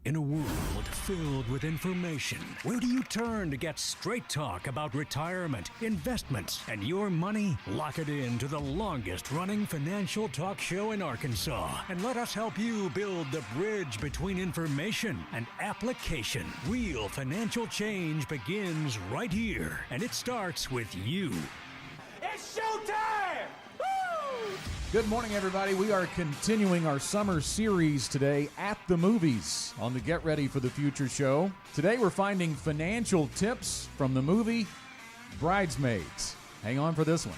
In a world filled with information, where do you turn to get straight talk about retirement, investments, and your money? Lock it in to the longest-running financial talk show in Arkansas, and let us help you build the bridge between information and application. Real financial change begins right here, and it starts with you. It's showtime! Woo! Good morning, everybody. We are continuing our summer series today at the movies on the Get Ready for the Future show. Today we're finding financial tips from the movie Bridesmaids. Hang on for this one.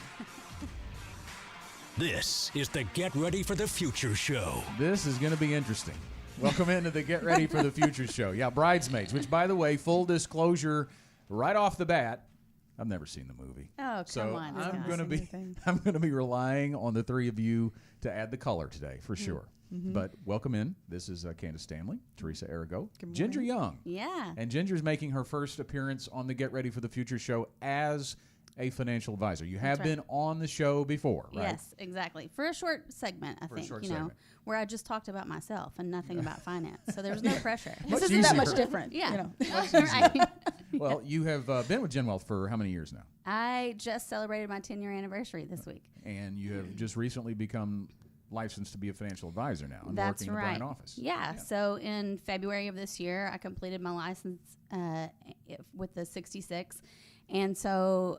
This is the Get Ready for the Future show. This is going to be interesting. Welcome into the Get Ready for the Future show. Yeah, Bridesmaids, which, by the way, full disclosure, right off the bat, I've never seen the movie. Oh, come on. I'm going to be relying on the three of you to add the color today, for sure. Mm-hmm. But welcome in. This is Candace Stanley, Teresa Arago, Ginger Young. Yeah. And Ginger's making her first appearance on the Get Ready for the Future show as a financial advisor. You have been on the show before, right? Yes, exactly. For a short segment, I think, where I just talked about myself and nothing about finance. So there was no pressure. This isn't that much different. Yeah. Right. Well, you have been with GenWealth for how many years now? I just celebrated my 10-year anniversary this week. And you have just recently become licensed to be a financial advisor now and That's working right. in the Bryan office. Yeah. So in February of this year, I completed my license with the 66. And so,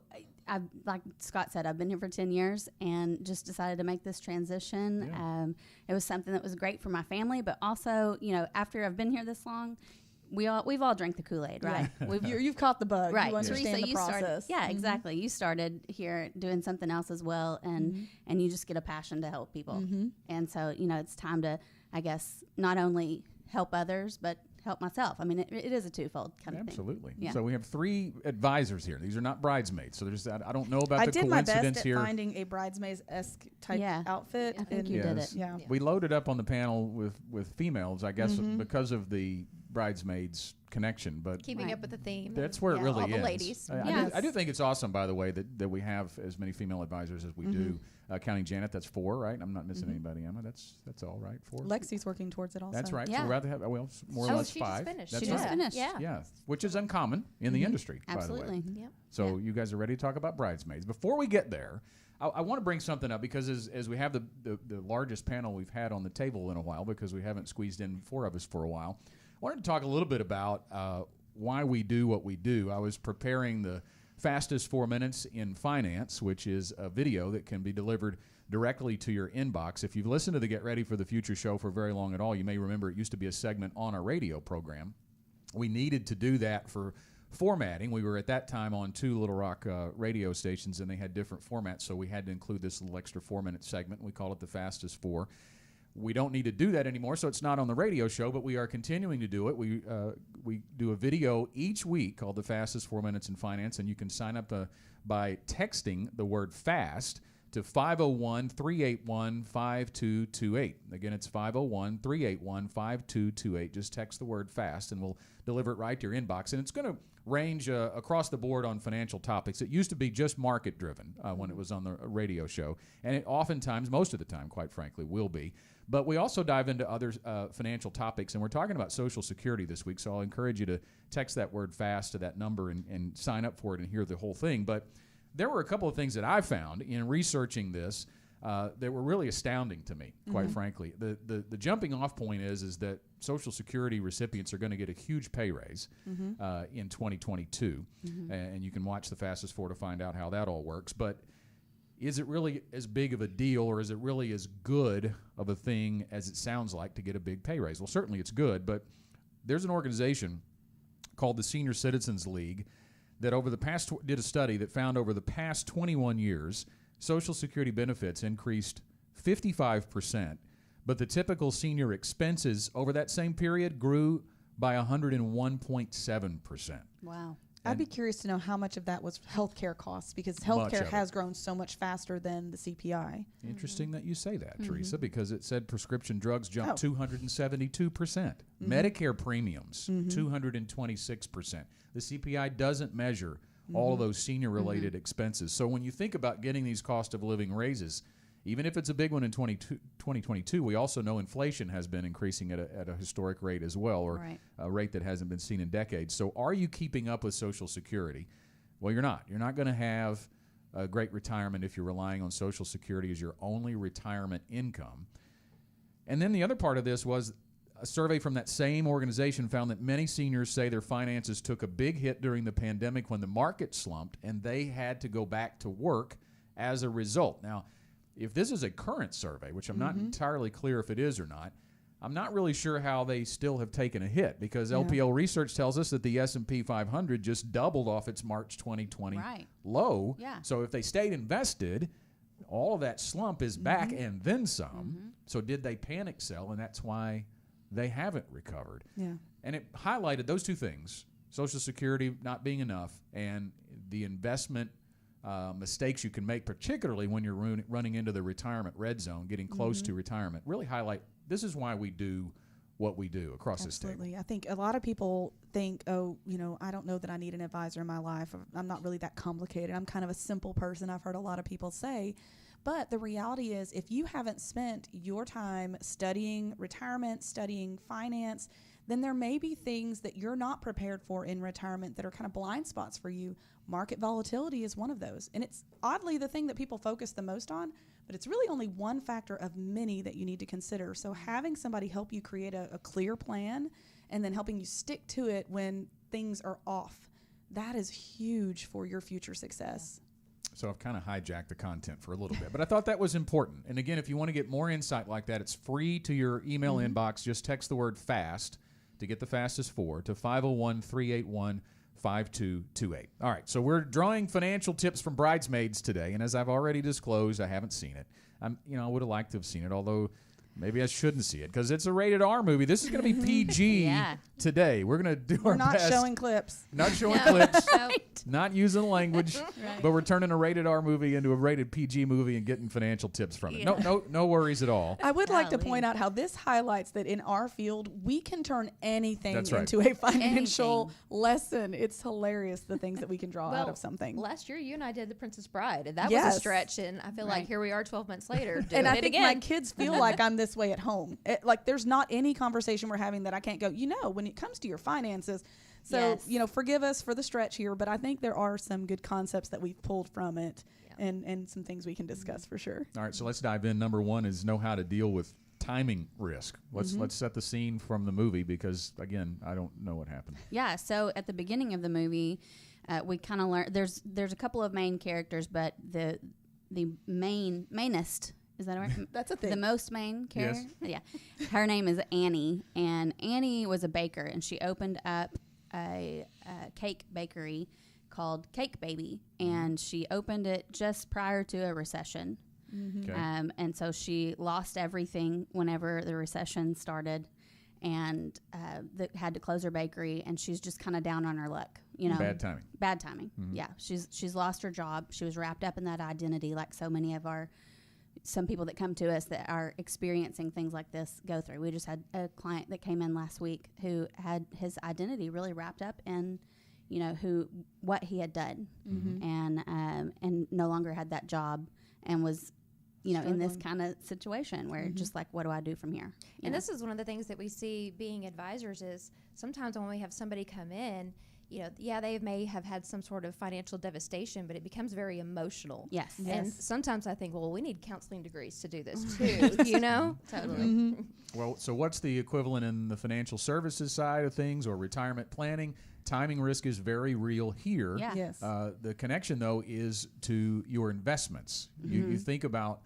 like Scott said, I've been here for 10 years and just decided to make this transition. Yeah. It was something that was great for my family, but also, after I've been here this long, we've all drank the Kool-Aid, right? You've caught the bug. Right. You understand Teresa, the process. Exactly. You started here doing something else as well, and you just get a passion to help people. And so, it's time to, I guess, not only help others, but help myself. I mean, it is a twofold kind of thing. Absolutely. Yeah. So we have three advisors here. These are not bridesmaids. So I don't know about the coincidence here. I did my best at finding a bridesmaids-esque type outfit. I think you did it. Yeah. We loaded up on the panel with females, I guess, because of the bridesmaids connection, but keeping up with the theme. That's where it really all is. The ladies. I do think it's awesome, by the way, that we have as many female advisors as we do. Counting Janet, that's 4, right? I'm not missing anybody, Emma. That's all right. 4. Lexi's working towards it also. That's right. Yeah. So we're about to have more or less 5. Just finished. That's She just finished. Yeah, which is uncommon in the industry, Absolutely. by the way. Yep. So you guys are ready to talk about bridesmaids. Before we get there, I want to bring something up because as we have the largest panel we've had on the table in a while, because we haven't squeezed in 4 of us for a while, I wanted to talk a little bit about why we do what we do. I was preparing the fastest 4 minutes in finance, which is a video that can be delivered directly to your inbox. If you've listened to the Get Ready for the Future show for very long at all, you may remember it used to be a segment on our radio program. We needed to do that for formatting. We were at that time on 2 Little Rock radio stations, and they had different formats, so we had to include this little extra 4-minute segment. We call it the fastest 4. We don't need to do that anymore, so it's not on the radio show, but we are continuing to do it. We do a video each week called The Fastest 4 Minutes in Finance, and you can sign up by texting the word FAST to 501-381-5228. Again, it's 501-381-5228. Just text the word FAST, and we'll deliver it right to your inbox. And it's going to range across the board on financial topics. It used to be just market-driven when it was on the radio show, and it oftentimes, most of the time, quite frankly, will be. But we also dive into other financial topics, and we're talking about Social Security this week, so I'll encourage you to text that word FAST to that number and sign up for it and hear the whole thing. But there were a couple of things that I found in researching this that were really astounding to me, quite frankly. The jumping off point is that Social Security recipients are going to get a huge pay raise in 2022, and you can watch the Fastest 4 to find out how that all works. But is it really as big of a deal, or is it really as good of a thing as it sounds like to get a big pay raise? Well, certainly it's good, but there's an organization called the Senior Citizens League that did a study that found over the past 21 years, Social Security benefits increased 55%, but the typical senior expenses over that same period grew by 101.7%. Wow. I'd be curious to know how much of that was healthcare costs, because healthcare has grown so much faster than the CPI. Interesting that you say that, Teresa, because it said prescription drugs jumped 272%. Medicare premiums, 226%. The CPI doesn't measure all of those senior-related expenses. So when you think about getting these cost of living raises, even if it's a big one in 2022, we also know inflation has been increasing at a historic rate as well, or a rate that hasn't been seen in decades. So are you keeping up with Social Security? Well, you're not. You're not going to have a great retirement if you're relying on Social Security as your only retirement income. And then the other part of this was a survey from that same organization found that many seniors say their finances took a big hit during the pandemic when the market slumped, and they had to go back to work as a result. Now, if this is a current survey, which I'm not entirely clear if it is or not, I'm not really sure how they still have taken a hit, because LPL research tells us that the S&P 500 just doubled off its March 2020 low. So if they stayed invested, all of that slump is back and then some. So did they panic sell, and that's why they haven't recovered? And it highlighted those two things, Social Security not being enough and the investment mistakes you can make, particularly when you're running into the retirement red zone, getting close to retirement. Really highlight, this is why we do what we do across this table. I think a lot of people think, oh, you know, I don't know that I need an advisor in my life. I'm not really that complicated. I'm kind of a simple person. I've heard a lot of people say. But the reality is, if you haven't spent your time studying retirement, studying finance, then there may be things that you're not prepared for in retirement that are kind of blind spots for you. Market volatility is one of those. And it's oddly the thing that people focus the most on, but it's really only one factor of many that you need to consider. So having somebody help you create a clear plan and then helping you stick to it when things are off, that is huge for your future success. So I've kind of hijacked the content for a little bit, but I thought that was important. And again, if you want to get more insight like that, it's free to your email inbox. Just text the word FAST to get the fastest four to 501-381-5228. All right, so we're drawing financial tips from Bridesmaids today, and as I've already disclosed, I haven't seen it. I would have liked to have seen it, although maybe I shouldn't see it because it's a rated R movie. This is going to be PG today. We're going to do our best. We're not showing clips. Not showing clips. Not using language. But we're turning a rated R movie into a rated PG movie and getting financial tips from it. No worries at all. I would like to point out how this highlights that in our field, we can turn anything into a financial lesson. It's hilarious the things that we can draw out of something. Last year, you and I did The Princess Bride, and that was a stretch, and I feel like here we are 12 months later doing and I it think again. my kids feel like I'm this way at home. Like there's not any conversation we're having that I can't go, when it comes to your finances. So, forgive us for the stretch here, but I think there are some good concepts that we've pulled from it and some things we can discuss for sure. All right, so let's dive in. Number one is know how to deal with timing risk. Let's set the scene from the movie because, again, I don't know what happened. Yeah, so at the beginning of the movie, we kind of learn there's a couple of main characters, but the mainest, is that right? That's a thing. The most main character? Yes. Yeah. Her name is Annie, and Annie was a baker, and she opened up a cake bakery called Cake Baby, and she opened it just prior to a recession. Okay. And so she lost everything whenever the recession started, and had to close her bakery, and she's just kind of down on her luck. Bad timing. Bad timing. Yeah, she's lost her job. She was wrapped up in that identity, like so many of some people that come to us that are experiencing things like this go through. We just had a client that came in last week who had his identity really wrapped up in, what he had done, and no longer had that job, and was, in this kind of situation where just like, what do I do from here? And this is one of the things that we see being advisors is sometimes when we have somebody come in, they may have had some sort of financial devastation, but it becomes very emotional. Yes. And sometimes I think, well, we need counseling degrees to do this too, Totally. Well, so what's the equivalent in the financial services side of things or retirement planning? Timing risk is very real here. Yeah. Yes. The connection, though, is to your investments. You think about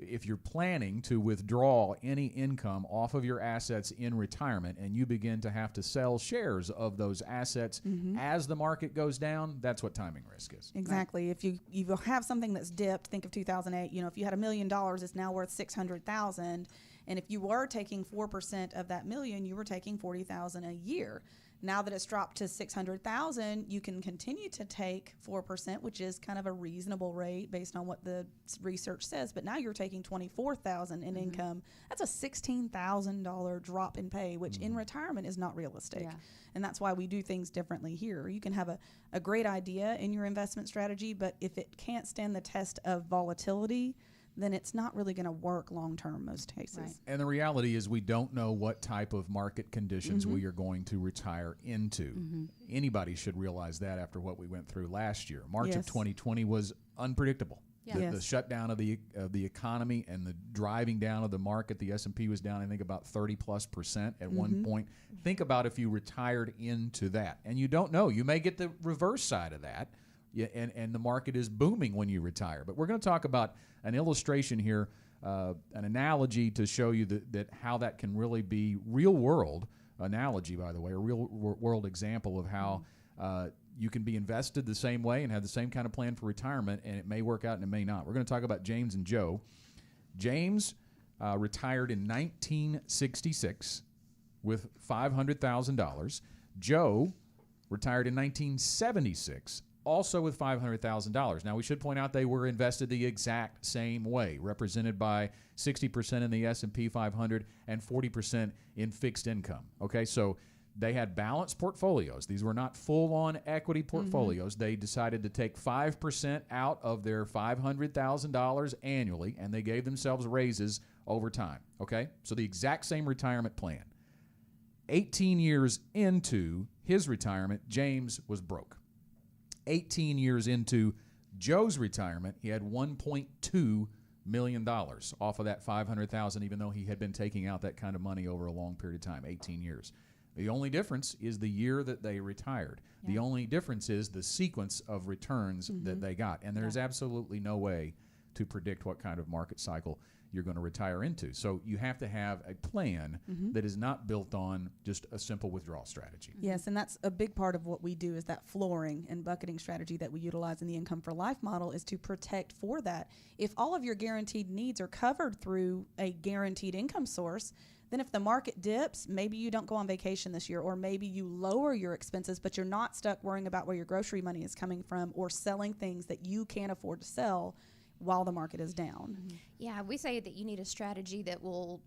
if you're planning to withdraw any income off of your assets in retirement and you begin to have to sell shares of those assets as the market goes down, that's what timing risk is. Exactly. Right. If you have something that's dipped, think of 2008, if you had $1 million, it's now worth $600,000. And if you were taking 4% of that million, you were taking $40,000 a year. Now that it's dropped to $600,000, you can continue to take 4%, which is kind of a reasonable rate based on what the research says. But now you're taking $24,000 in income. That's a $16,000 drop in pay, which in retirement is not realistic. Yeah. And that's why we do things differently here. You can have a great idea in your investment strategy, but if it can't stand the test of volatility, then it's not really going to work long term most cases. Right. And the reality is we don't know what type of market conditions we are going to retire into. Anybody should realize that after what we went through last year. March of 2020 was unpredictable. The shutdown of the economy and the driving down of the market, the S&P was down, I think, about 30+% at one point. Think about if you retired into that. And you don't know. You may get the reverse side of that, and the market is booming when you retire. But we're going to talk about an illustration here, an analogy to show you that how that can really be real-world analogy, by the way, a real-world example of how you can be invested the same way and have the same kind of plan for retirement, and it may work out and it may not. We're going to talk about James and Joe. James retired in 1966 with $500,000. Joe retired in 1976, also with $500,000. Now, we should point out they were invested the exact same way, represented by 60% in the S&P 500 and 40% in fixed income. Okay, so they had balanced portfolios. These were not full-on equity portfolios. They decided to take 5% out of their $500,000 annually, and they gave themselves raises over time. Okay? So the exact same retirement plan. 18 years into his retirement, James was broke. 18 years into Joe's retirement, he had $1.2 million off of that $500,000, even though he had been taking out that kind of money over a long period of time, 18 years. The only difference is the year that they retired. The only difference is the sequence of returns that they got. And there's absolutely no way to predict what kind of market cycle you're going to retire into. So you have to have a plan that is not built on just a simple withdrawal strategy. Yes, and that's a big part of what we do is that flooring and bucketing strategy that we utilize in the Income for Life model is to protect for that. If all of your guaranteed needs are covered through a guaranteed income source, then if the market dips, maybe you don't go on vacation this year, or maybe you lower your expenses, but you're not stuck worrying about where your grocery money is coming from or selling things that you can't afford to sell while the market is down. Yeah, we say that you need a strategy that will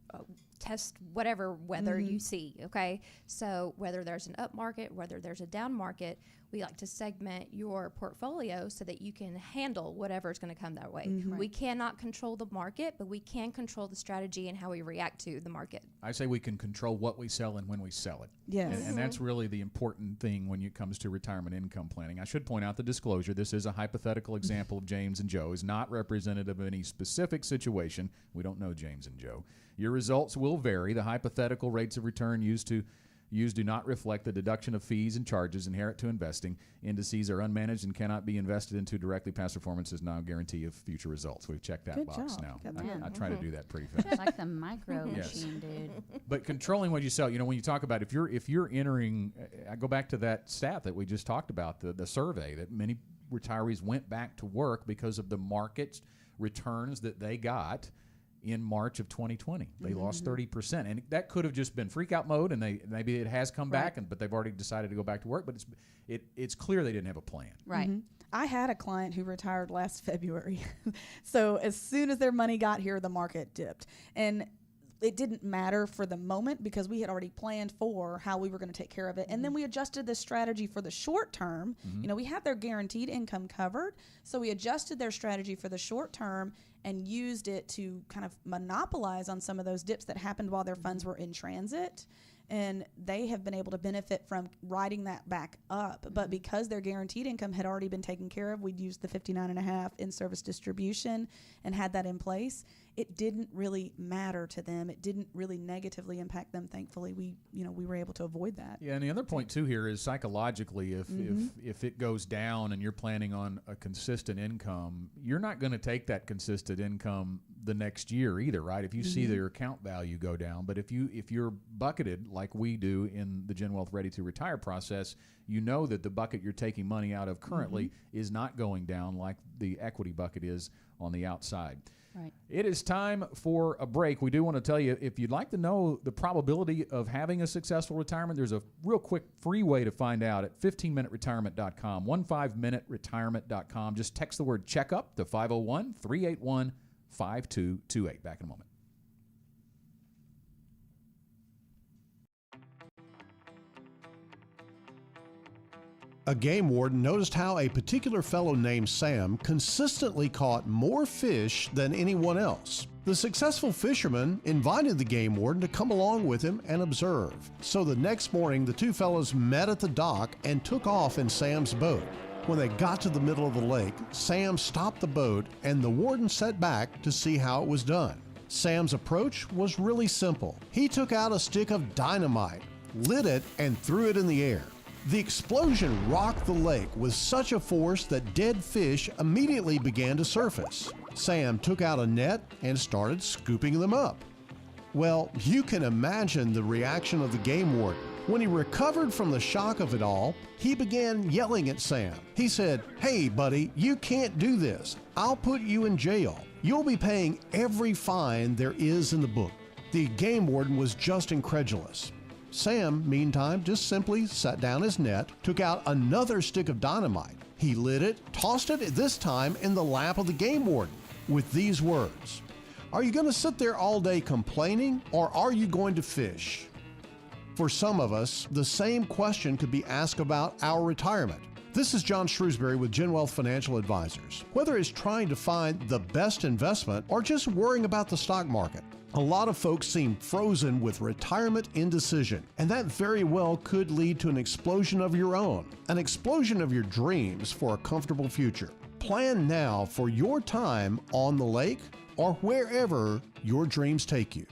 test whatever weather you see, okay? So whether there's an up market, whether there's a down market, we like to segment your portfolio so that you can handle whatever is going to come that way. We cannot control the market, but we can control the strategy and how we react to the market. I say we can control what we sell and when we sell it. Yes. And that's really the important thing when it comes to retirement income planning. I should point out the disclosure. This is a hypothetical example of James and Joe. Is not representative of any specific situation. We don't know James and Joe. Your results will vary. The hypothetical rates of return used do not reflect the deduction of fees and charges inherent to investing. Indices are unmanaged and cannot be invested into directly. Past performance is not a guarantee of future results. We've checked that Good box job. now. Got that. I try to do that pretty fast. Like the micro machine, dude. But controlling what you sell, when you talk about if you're entering, I go back to that stat that we just talked about, the survey that many retirees went back to work because of the market returns that they got in March of 2020. They lost 30%. And that could have just been freak out mode, and maybe it has come back, but they've already decided to go back to work. But it's clear they didn't have a plan. Right. I had a client who retired last February. So as soon as their money got here, the market dipped. And it didn't matter for the moment because we had already planned for how we were going to take care of it. And then we adjusted the strategy for the short term. We had their guaranteed income covered. So we adjusted their strategy for the short term and used it to kind of monopolize on some of those dips that happened while their funds were in transit. And they have been able to benefit from riding that back up. But because their guaranteed income had already been taken care of, we'd used the 59.5 in-service distribution and had that in place. It didn't really matter to them. It didn't really negatively impact them. Thankfully, we were able to avoid that. Yeah, and the other point too here is psychologically, if it goes down and you're planning on a consistent income, you're not going to take that consistent income the next year either, right? If you see their account value go down, but if you're bucketed like we do in the GenWealth Ready to Retire process, you know that the bucket you're taking money out of currently is not going down like the equity bucket is on the outside. Right. It is time for a break. We do want to tell you, if you'd like to know the probability of having a successful retirement, there's a real quick free way to find out at 15minuteretirement.com, 15minuteretirement.com. Just text the word checkup to 501-381-5228. Back in a moment. A game warden noticed how a particular fellow named Sam consistently caught more fish than anyone else. The successful fisherman invited the game warden to come along with him and observe. So the next morning, the two fellows met at the dock and took off in Sam's boat. When they got to the middle of the lake, Sam stopped the boat and the warden sat back to see how it was done. Sam's approach was really simple. He took out a stick of dynamite, lit it, and threw it in the air. The explosion rocked the lake with such a force that dead fish immediately began to surface. Sam took out a net and started scooping them up. Well, you can imagine the reaction of the game warden. When he recovered from the shock of it all, he began yelling at Sam. He said, "Hey, buddy, you can't do this. I'll put you in jail. You'll be paying every fine there is in the book." The game warden was just incredulous. Sam, meantime, just simply set down his net, took out another stick of dynamite. He lit it, tossed it this time in the lap of the game warden with these words, "Are you going to sit there all day complaining, or are you going to fish?" For some of us, the same question could be asked about our retirement. This is John Shrewsbury with GenWealth Financial Advisors. Whether it's trying to find the best investment or just worrying about the stock market, a lot of folks seem frozen with retirement indecision, and that very well could lead to an explosion of your own, an explosion of your dreams for a comfortable future. Plan now for your time on the lake or wherever your dreams take you.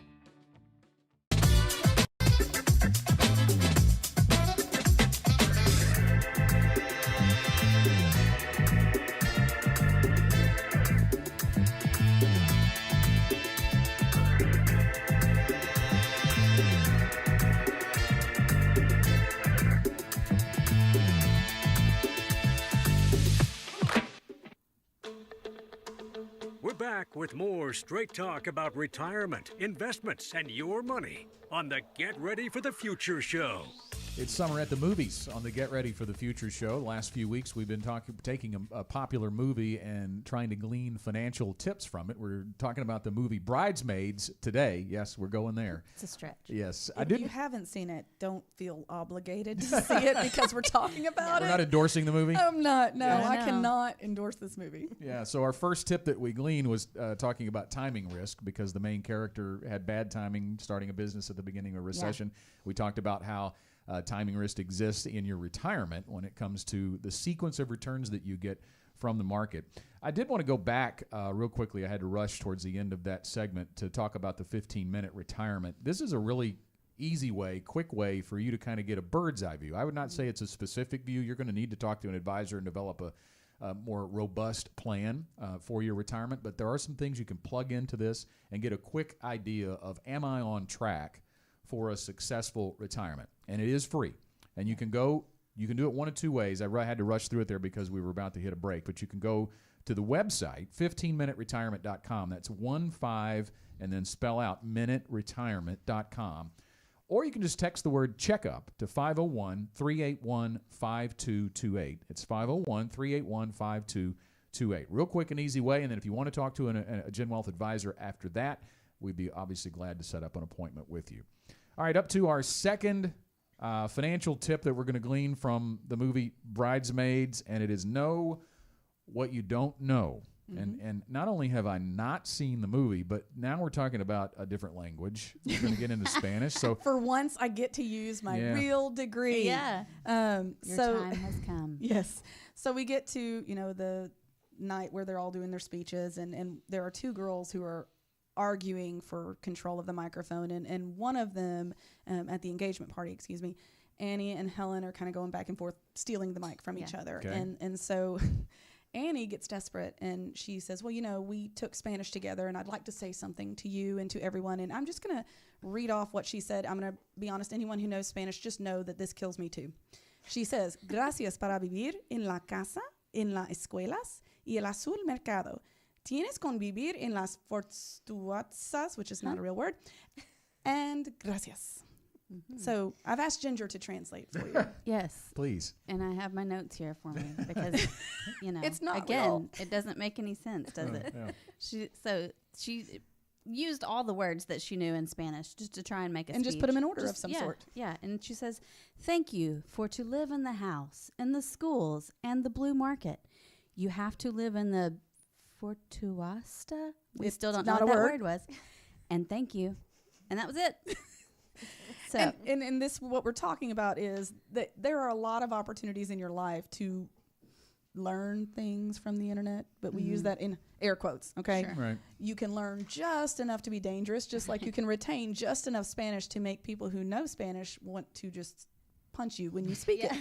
Back with more straight talk about retirement, investments, and your money on the Get Ready for the Future show. It's summer at the movies on the Get Ready for the Future show. The last few weeks, we've been taking a popular movie and trying to glean financial tips from it. We're talking about the movie Bridesmaids today. Yes, we're going there. It's a stretch. Yes. If you haven't seen it, don't feel obligated to see it because we're talking about it. We're not endorsing the movie? I'm not. No, Yeah, I no. cannot endorse this movie. Yeah, so our first tip that we gleaned was talking about timing risk because the main character had bad timing starting a business at the beginning of a recession. We talked about how timing risk exists in your retirement when it comes to the sequence of returns that you get from the market. I did want to go back real quickly. I had to rush towards the end of that segment to talk about the 15-minute retirement. This is a really easy way, quick way for you to kind of get a bird's eye view. I would not say it's a specific view. You're going to need to talk to an advisor and develop a more robust plan for your retirement, but there are some things you can plug into this and get a quick idea of, am I on track for a successful retirement? And it is free. And you can do it one of two ways. I had to rush through it there because we were about to hit a break, but you can go to the website, 15minuteretirement.com. That's 15 and then spell out minuteretirement.com. Or you can just text the word checkup to 501-381-5228. It's 501-381-5228. Real quick and easy way. And then if you want to talk to a GenWealth advisor after that, we'd be obviously glad to set up an appointment with you. All right, up to our second financial tip that we're going to glean from the movie Bridesmaids, and it is know what you don't know. Mm-hmm. And not only have I not seen the movie, but now we're talking about a different language. We're going to get into Spanish. So for once, I get to use my real degree. Yeah. Your time has come. Yes. So we get to, the night where they're all doing their speeches, and there are two girls who are arguing for control of the microphone, and one of them at the engagement party, Annie and Helen are kind of going back and forth stealing the mic from each other. Okay. And so Annie gets desperate and she says, well, we took Spanish together and I'd like to say something to you and to everyone, and I'm just going to read off what she said. I'm going to be honest, anyone who knows Spanish, just know that this kills me too. She says, gracias para vivir en la casa, en las escuelas y el azul mercado. Tienes con vivir en las fortuosas, which is not a real word, and gracias. Mm-hmm. So I've asked Ginger to translate for you. Yes. Please. And I have my notes here for me because, it's not again, real. it doesn't make any sense, does it? Yeah. She used all the words that she knew in Spanish just to try and make a And speech. just put them in order of some sort. Yeah, and she says, "Thank you for to live in the house, in the schools, and the blue market. You have to live in the fortuasta." We It's still don't know not what a that word. word was. And thank you. And that was it. So And this, what we're talking about is that there are a lot of opportunities in your life to learn things from the internet, but we use that in air quotes, okay? Sure. Right. You can learn just enough to be dangerous, just like you can retain just enough Spanish to make people who know Spanish want to just punch you when you speak it.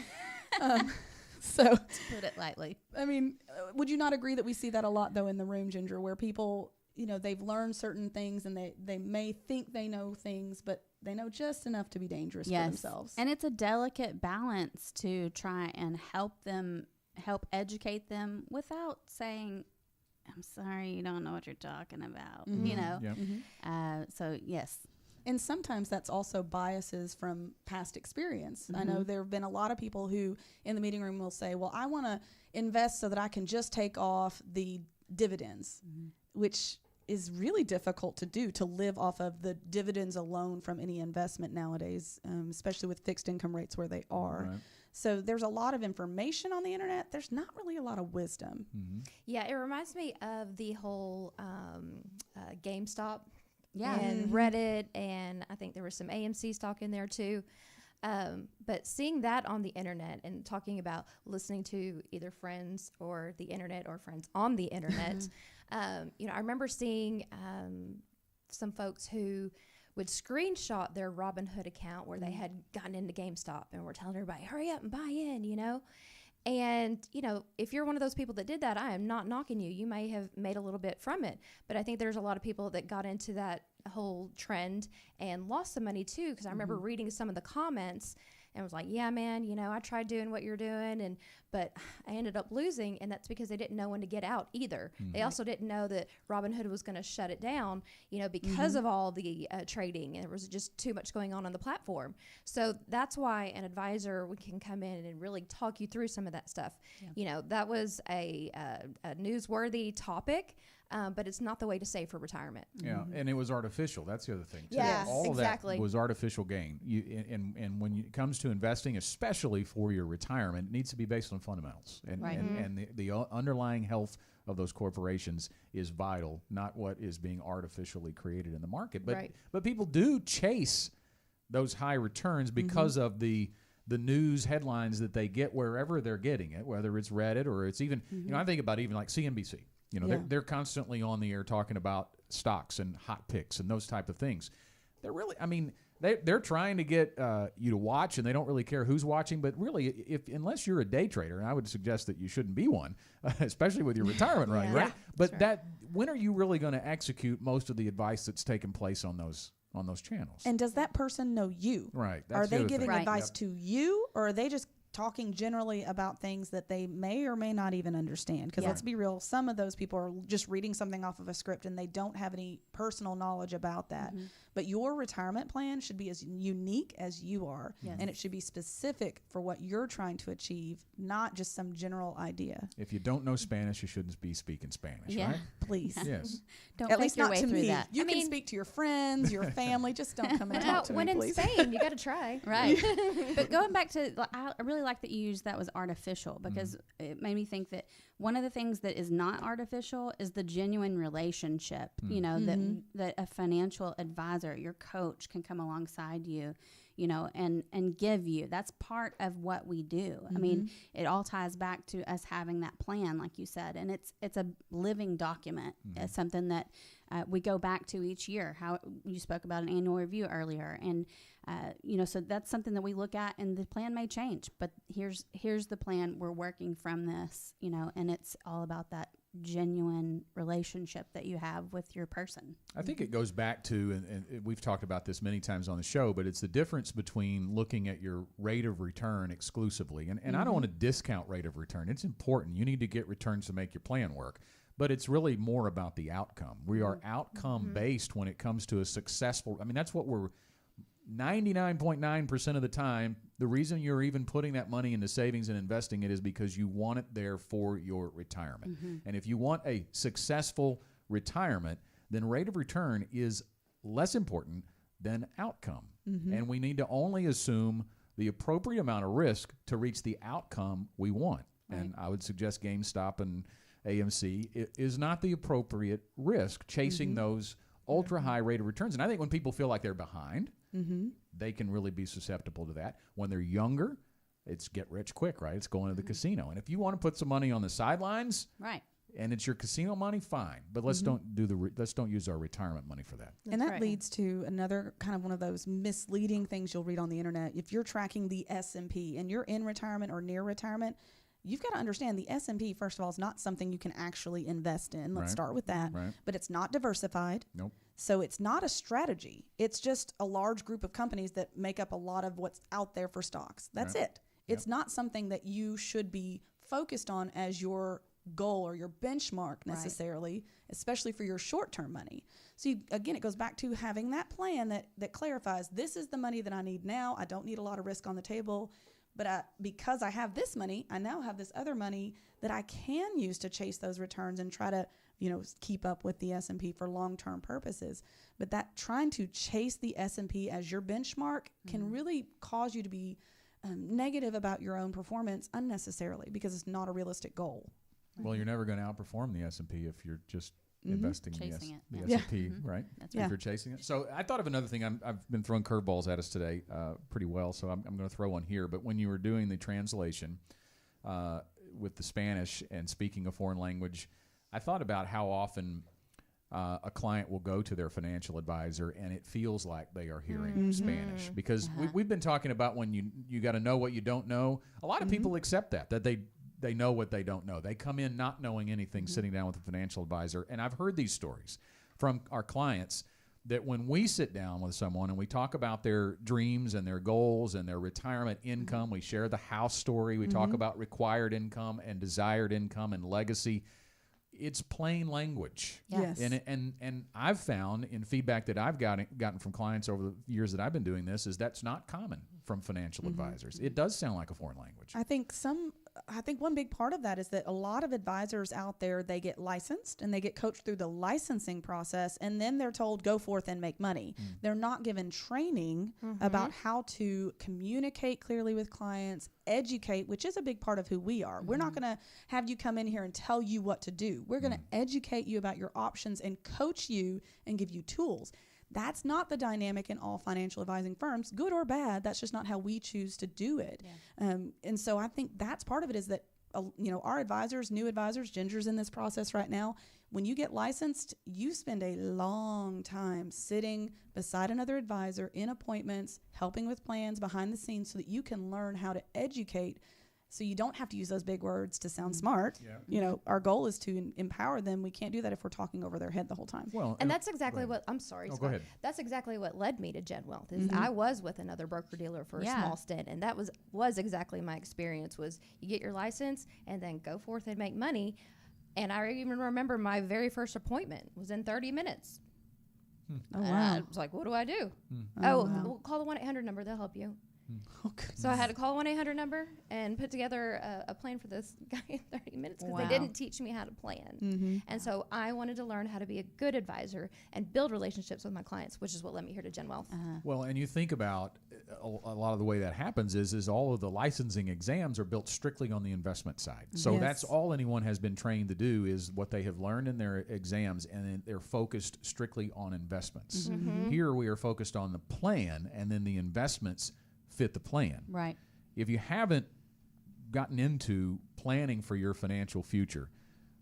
So, to put it lightly. I mean, would you not agree that we see that a lot, though, in the room, Ginger, where people, you know, they've learned certain things and they may think they know things, but they know just enough to be dangerous for themselves. And it's a delicate balance to try and help educate them without saying, "I'm sorry, you don't know what you're talking about," you know? Yeah. So, yes. And sometimes that's also biases from past experience. I know there have been a lot of people who in the meeting room will say, well, I want to invest so that I can just take off the dividends, which is really difficult to do, to live off of the dividends alone from any investment nowadays, especially with fixed income rates where they are. Right. So there's a lot of information on the internet. There's not really a lot of wisdom. Yeah, it reminds me of the whole GameStop Yeah. and Reddit, and I think there was some AMC stock in there too. But seeing that on the internet and talking about listening to either friends or the internet or friends on the internet, you know, I remember seeing some folks who would screenshot their Robinhood account where they had gotten into GameStop and were telling everybody, hurry up and buy in, you know. And, you know, if you're one of those people that did that, I am not knocking you. You may have made a little bit from it. But I think there's a lot of people that got into that whole trend and lost some money too. Because I remember reading some of the comments and was like, yeah, man, you know, I tried doing what you're doing, but I ended up losing. And that's because they didn't know when to get out either. They also didn't know that Robinhood was going to shut it down, you know, because of all the trading. And there was just too much going on the platform. So that's why an advisor can come in and really talk you through some of that stuff. You know, that was a newsworthy topic. But it's not the way to save for retirement. Yeah, and it was artificial. That's the other thing, too. Yes, All exactly. of that was artificial gain. And when it comes to investing, especially for your retirement, it needs to be based on fundamentals. And, Right. and the underlying health of those corporations is vital, not what is being artificially created in the market. But, Right. but people do chase those high returns because of the news headlines that they get wherever they're getting it, whether it's Reddit or it's even, you know, I think about even like CNBC. You know, they're constantly on the air talking about stocks and hot picks and those type of things. They're really, I mean, they're trying to get you to watch, and they don't really care who's watching. But really, unless you're a day trader, and I would suggest that you shouldn't be one, especially with your retirement running, right? But when are you really going to execute most of the advice that's taking place on those channels? And does that person know you? Right. Are That's the they other giving thing. advice to you, or are they just talking generally about things that they may or may not even understand? Because let's be real, some of those people are just reading something off of a script and they don't have any personal knowledge about that. But your retirement plan should be as unique as you are, and it should be specific for what you're trying to achieve, not just some general idea. If you don't know Spanish, you shouldn't be speaking Spanish, Yeah. right? Please. Yes. Don't At fake least your not way to through me. that. You can speak to your friends, your family. Just don't come and talk to When me, in please. Spain, you got to try. Right. But going back to, I really like that you used that was artificial, because it made me think that one of the things that is not artificial is the genuine relationship, you know, that a financial advisor, your coach, can come alongside you, you know, and give you. That's part of what we do. I mean, it all ties back to us having that plan, like you said, and it's a living document. It's something that we go back to each year. How you spoke about an annual review earlier, and you know, so that's something that we look at, and the plan may change, but here's the plan. We're working from this, you know, and it's all about that genuine relationship that you have with your person. I think it goes back to, and we've talked about this many times on the show, but it's the difference between looking at your rate of return exclusively. And I don't want to discount rate of return. It's important. You need to get returns to make your plan work. But it's really more about the outcome. We are outcome based when it comes to a successful, I mean, that's what we're 99.9% of the time. The reason you're even putting that money into savings and investing it is because you want it there for your retirement. And if you want a successful retirement, then rate of return is less important than outcome. Mm-hmm. And we need to only assume the appropriate amount of risk to reach the outcome we want. Right. And I would suggest GameStop and AMC is not the appropriate risk chasing those ultra high rate of returns. And I think when people feel like they're behind, they can really be susceptible to that. When they're younger, it's get rich quick, right? It's going to the casino. And if you want to put some money on the sidelines, Right. and it's your casino money, fine. But let's don't do let's don't use our retirement money for that. And that right. leads to another kind of one of those misleading things you'll read on the internet. If you're tracking the S&P and you're in retirement or near retirement, you've got to understand the S&P, first of all, is not something you can actually invest in. Let's Right. start with that. Right. But it's not diversified. Nope. So it's not a strategy. It's just a large group of companies that make up a lot of what's out there for stocks. That's Right. it. It's not something that you should be focused on as your goal or your benchmark necessarily, especially for your short-term money. So again, it goes back to having that plan that clarifies, this is the money that I need now. I don't need a lot of risk on the table, but because I have this money, I now have this other money that I can use to chase those returns and try to, keep up with the S&P for long-term purposes. But that trying to chase the S&P as your benchmark can really cause you to be negative about your own performance unnecessarily because it's not a realistic goal. Well, you're never going to outperform the S&P if you're just investing in Chasing it. the Yeah. S&P, right? That's If you're chasing it. So I thought of another thing. I've been throwing curveballs at us today pretty well, so I'm going to throw one here. But when you were doing the translation with the Spanish and speaking a foreign language, I thought about how often a client will go to their financial advisor and it feels like they are hearing Spanish because we've been talking about when you got to know what you don't know. A lot of people accept that they know what they don't know. They come in not knowing anything, sitting down with a financial advisor. And I've heard these stories from our clients that when we sit down with someone and we talk about their dreams and their goals and their retirement income, we share the house story, we talk about required income and desired income and legacy. It's plain language. Yes. And I've found in feedback that I've gotten from clients over the years that I've been doing this is that's not common from financial advisors. It does sound like a foreign language. I think one big part of that is that a lot of advisors out there, they get licensed and they get coached through the licensing process, and then they're told go forth and make money. They're not given training about how to communicate clearly with clients, educate, which is a big part of who we are. We're not going to have you come in here and tell you what to do. We're going to educate you about your options and coach you and give you tools. That's not the dynamic in all financial advising firms, good or bad. That's just not how we choose to do it. Yeah. And so I think that's part of it is that, our advisors, new advisors, Ginger's in this process right now. When you get licensed, you spend a long time sitting beside another advisor in appointments, helping with plans behind the scenes so that you can learn how to educate so you don't have to use those big words to sound smart. Yeah. Our goal is to empower them. We can't do that if we're talking over their head the whole time. Well, And that's exactly what, I'm sorry, go Scott. ahead. That's exactly what led me to GenWealth is I was with another broker-dealer for a small stint, and that was exactly my experience was you get your license and then go forth and make money. And I even remember my very first appointment was in 30 minutes. Oh, wow. I was like, what do I do? Well, call the 1-800 number. They'll help you. So I had to call 1-800 number and put together a plan for this guy in 30 minutes because they didn't teach me how to plan. And so I wanted to learn how to be a good advisor and build relationships with my clients, which is what led me here to GenWealth. Well, and you think about a lot of the way that happens is all of the licensing exams are built strictly on the investment side. So that's all anyone has been trained to do is what they have learned in their exams, and then they're focused strictly on investments. Here we are focused on the plan, and then the investments fit the plan. Right. If you haven't gotten into planning for your financial future,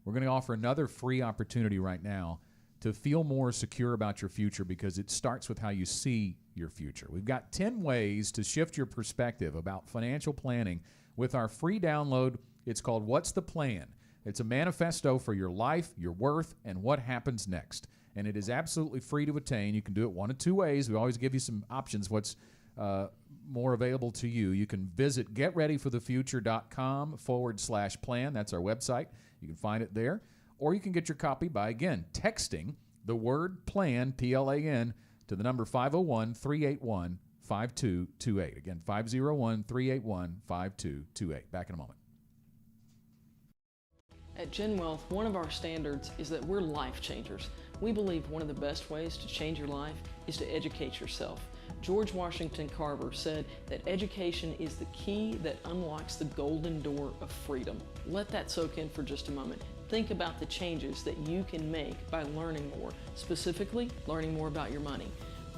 we're going to offer another free opportunity right now to feel more secure about your future because it starts with how you see your future. We've got 10 ways to shift your perspective about financial planning with our free download. It's called What's the Plan? It's a manifesto for your life, your worth, and what happens next. And it is absolutely free to attain. You can do it one of two ways. We always give you some options. What's more available to you. You can visit getreadyforthefuture.com/plan. That's our website. You can find it there. Or you can get your copy by, again, texting the word PLAN, P-L-A-N, to the number 501-381-5228. Again, 501-381-5228. Back in a moment. At GenWealth, one of our standards is that we're life changers. We believe one of the best ways to change your life is to educate yourself. George Washington Carver said that education is the key that unlocks the golden door of freedom. Let that soak in for just a moment. Think about the changes that you can make by learning more, specifically learning more about your money.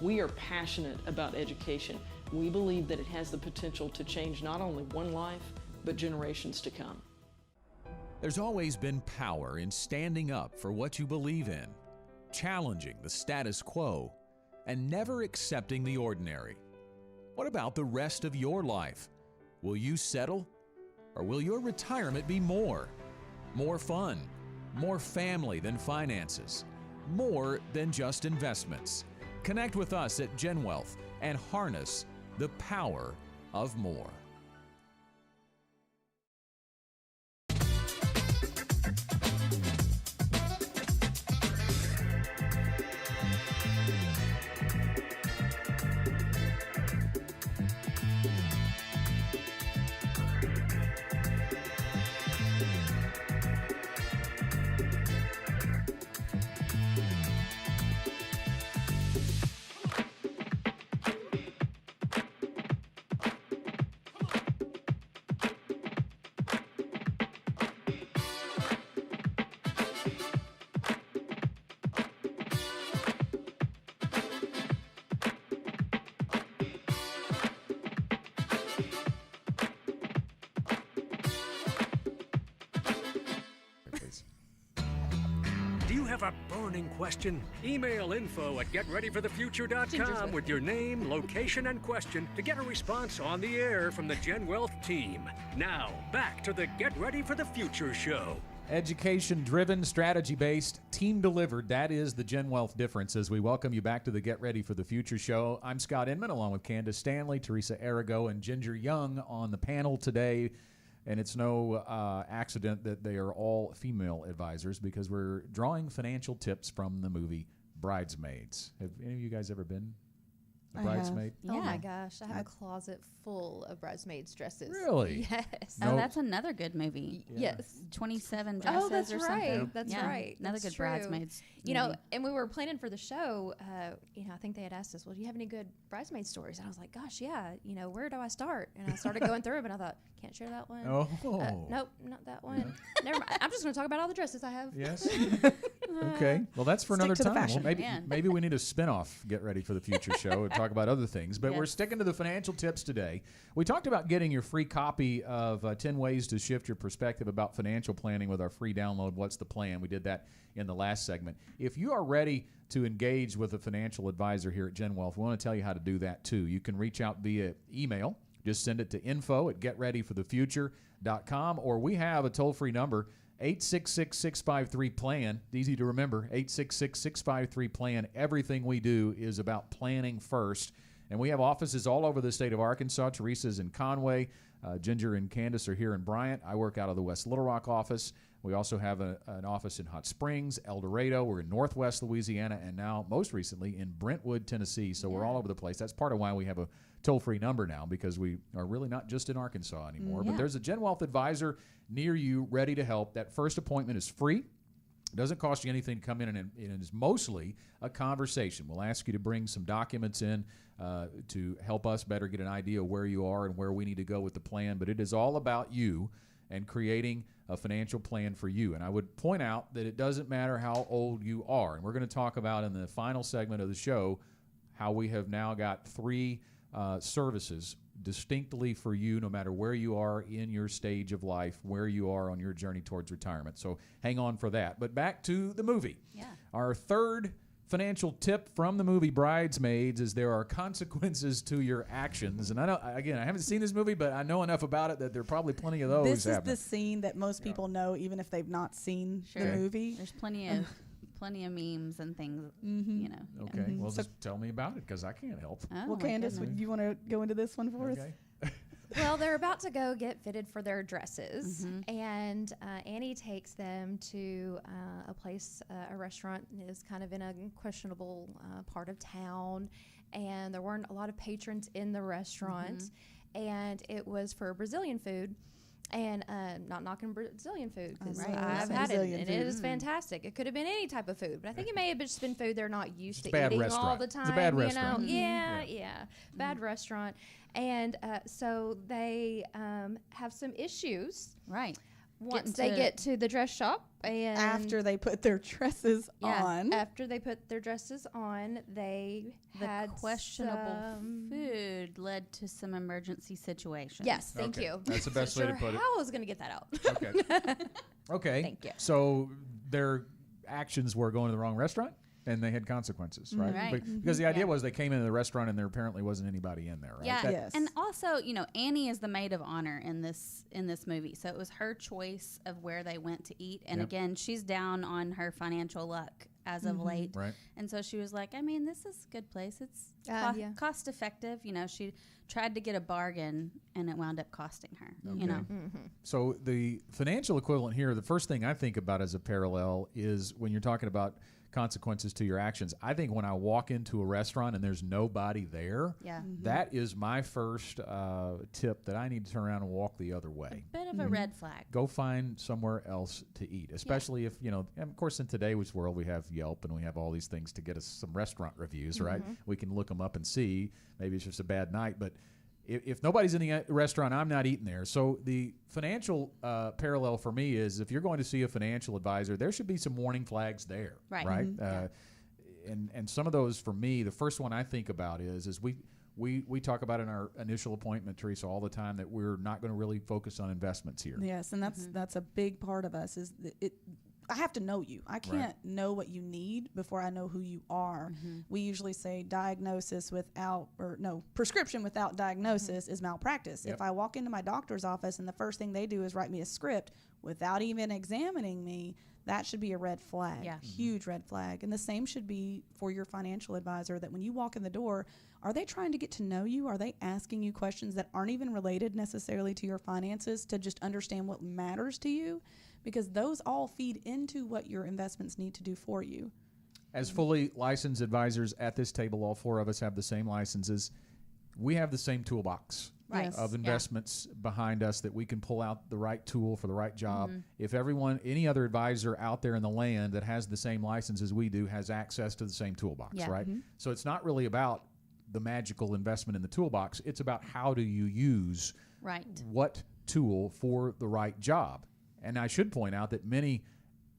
We are passionate about education. We believe that it has the potential to change not only one life, but generations to come. There's always been power in standing up for what you believe in, challenging the status quo, and never accepting the ordinary. What about the rest of your life? Will you settle? Or will your retirement be more? More fun, more family than finances, more than just investments. Connect with us at GenWealth and harness the power of more. Do you have a burning question? Email info@getreadyforthefuture.com with your name, location, and question to get a response on the air from the GenWealth team. Now, back to the Get Ready for the Future show. Education-driven, strategy-based, team-delivered. That is the GenWealth difference as we welcome you back to the Get Ready for the Future show. I'm Scott Inman along with Candace Stanley, Teresa Arago, and Ginger Young on the panel today. And it's no accident that they are all female advisors because we're drawing financial tips from the movie Bridesmaids. Have any of you guys ever been a bridesmaid? Yeah. Oh my gosh, I have a closet full of bridesmaids dresses. Really? Yes. Oh, that's another good movie. Yes. 27 dresses that's or right. something. That's Yeah, right. Another That's good true. Bridesmaids You movie. know, and we were planning for the show, I think they had asked us, well, do you have any good bridesmaid stories? And I was like, gosh, yeah, where do I start? And I started going through them, and I thought, can't share that one. Oh. Nope, not that one. Never mind. I'm just going to talk about all the dresses I have. Yes. Okay. Well, that's for Stick another to the time. Well, fashion. maybe Man. maybe we need a spin-off Get Ready for the Future show and talk about other things. But we're Yes. sticking to the financial tips today. We talked about getting your free copy of 10 Ways to Shift Your Perspective About Financial Planning with our free download, What's the Plan? We did that in the last segment. If you are ready to engage with a financial advisor here at GenWealth, we want to tell you how to do that too. You can reach out via email. Just send it to info@getreadyforthefuture.com, or we have a toll-free number, 866-653-PLAN. It's easy to remember, 866-653-PLAN. Everything we do is about planning first. And we have offices all over the state of Arkansas. Teresa's in Conway. Ginger and Candace are here in Bryant. I work out of the West Little Rock office. We also have an office in Hot Springs, El Dorado. We're in Northwest Louisiana, and now, most recently, in Brentwood, Tennessee. So we're all over the place. That's part of why we have a toll-free number now, because we are really not just in Arkansas anymore. But there's a GenWealth advisor near you ready to help. That first appointment is free. It doesn't cost you anything to come in, and it is mostly a conversation. We'll ask you to bring some documents in to help us better get an idea of where you are and where we need to go with the plan. But it is all about you and creating a financial plan for you. And I would point out that it doesn't matter how old you are. And we're going to talk about in the final segment of the show how we have now got 3 services distinctly for you, no matter where you are in your stage of life, where you are on your journey towards retirement. So hang on for that. But back to the movie. Yeah. Our third financial tip from the movie Bridesmaids is there are consequences to your actions. And I know, again, I haven't seen this movie, but I know enough about it that there are probably plenty of those This is happening. the scene that most people know, even if they've not seen Sure. the movie. There's plenty of memes and things, you know. Okay, well, just tell me about it, because I can't help. Oh, Well, my Candace, goodness. would you want to go into this one for us? Okay. Well, they're about to go get fitted for their dresses, and Annie takes them to a place, a restaurant is kind of in a questionable part of town, and there weren't a lot of patrons in the restaurant, and it was for Brazilian food. And not knocking Brazilian food, because Right. I've Some had it, Brazilian and food. it is fantastic. It could have been any type of food, but I think it may have just been food they're not used to bad eating all restaurant. the It's a time. bad you restaurant. know? Mhm. Yeah. Bad restaurant. And so they have some issues Right. once Getting they to- get to the dress shop. And After they put their dresses on. after they put their dresses on, they The had questionable some- food led to some emergency situations. Yes, thank Okay. you. That's the best way to put it. How I was going to get that out. Okay. Okay. Thank you. So their actions were going to the wrong restaurant, and they had consequences, right? Right. Because the idea was they came into the restaurant and there apparently wasn't anybody in there, right? Yeah, That- Yes. and also, Annie is the maid of honor in this movie, so it was her choice of where they went to eat. And Yep. again, she's down on her financial luck as of late, Right. and so she was like, "I mean, this is a good place. It's Yeah. cost effective." She tried to get a bargain, and it wound up costing her. So the financial equivalent here, the first thing I think about as a parallel is when you're talking about consequences to your actions. I think when I walk into a restaurant and there's nobody there, Yeah, that is my first tip that I need to turn around and walk the other way. bit of a red flag. Go find somewhere else to eat, especially if, and of course in today's world we have Yelp and we have all these things to get us some restaurant reviews, right? We can look them up and see. Maybe it's just a bad night, but if nobody's in the restaurant, I'm not eating there. So the financial parallel for me is if you're going to see a financial advisor, there should be some warning flags there, Right. right? And some of those for me, the first one I think about is we talk about in our initial appointment, Teresa, all the time that we're not going to really focus on investments here. Yes, and that's a big part of us is I have to know you. I can't know what you need before I know who you are. We usually say prescription without diagnosis is malpractice. Yep. If I walk into my doctor's office and the first thing they do is write me a script without even examining me, that should be a red flag. Yeah. Huge red flag. And the same should be for your financial advisor, that when you walk in the door, are they trying to get to know you? Are they asking you questions that aren't even related necessarily to your finances to just understand what matters to you? Because those all feed into what your investments need to do for you. As fully licensed advisors at this table, all four of us have the same licenses. We have the same toolbox Right. of investments behind us that we can pull out the right tool for the right job. If any other advisor out there in the land that has the same license as we do has access to the same toolbox, Yeah. right? So it's not really about the magical investment in the toolbox. It's about how do you use Right. what tool for the right job. And I should point out that many